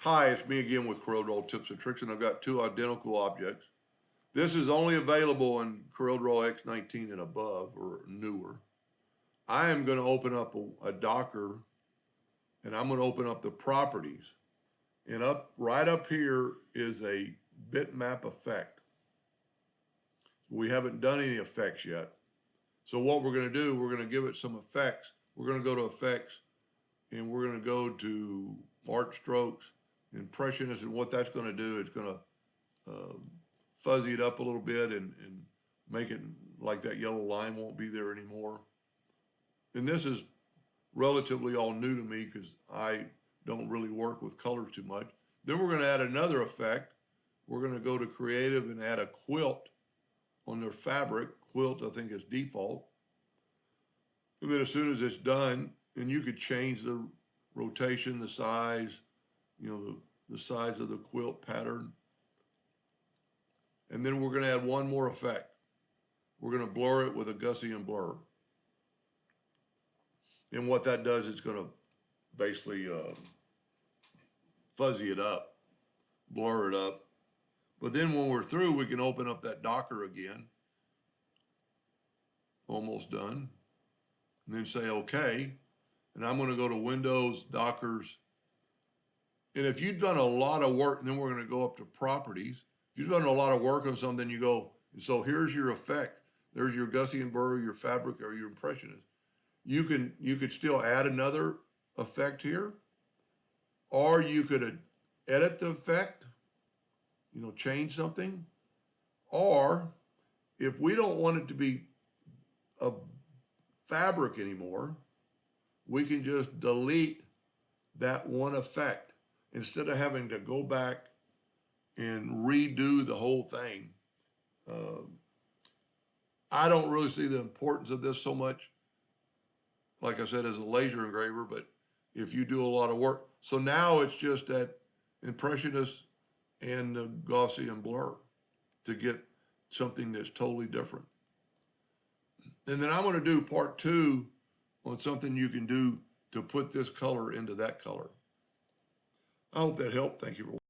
Hi, it's me again with CorelDRAW Tips and Tricks, and I've got two identical objects. This is only available in CorelDRAW X19 and above, or newer. I am going to open up a Docker, and I'm going to open up the properties. And right up here is a bitmap effect. We haven't done any effects yet. So what we're going to do, we're going to give it some effects. We're going to go to effects, and we're going to go to art strokes, impressionist, and what that's going to do, it's going to fuzzy it up a little bit and make it like that yellow line won't be there anymore. And this is relatively all new to me because I don't really work with colors too much. Then we're going to add another effect. We're going to go to creative and add a quilt on their fabric. Quilt, I think, is default. And then as soon as it's done, and you could change the rotation, the size, the size of the quilt pattern. And then we're going to add one more effect. We're going to blur it with a Gaussian blur. And what that does, it's going to basically fuzzy it up, blur it up. But then when we're through, we can open up that Docker again. Almost done. And then say OK. And I'm going to go to Windows, Dockers. And if you've done a lot of work, and then we're going to go up to properties. If you've done a lot of work on something, you go, and so here's your effect. There's your Gaussian blur, your fabric, or your impressionist. You could still add another effect here, or you could edit the effect, change something. Or if we don't want it to be a fabric anymore, we can just delete that one effect instead of having to go back and redo the whole thing. I don't really see the importance of this so much, like I said, as a laser engraver, but if you do a lot of work. So now it's just that impressionist and the Gaussian blur to get something that's totally different. And then I'm going to do part 2 on something you can do to put this color into that color. I hope that helped. Thank you for watching.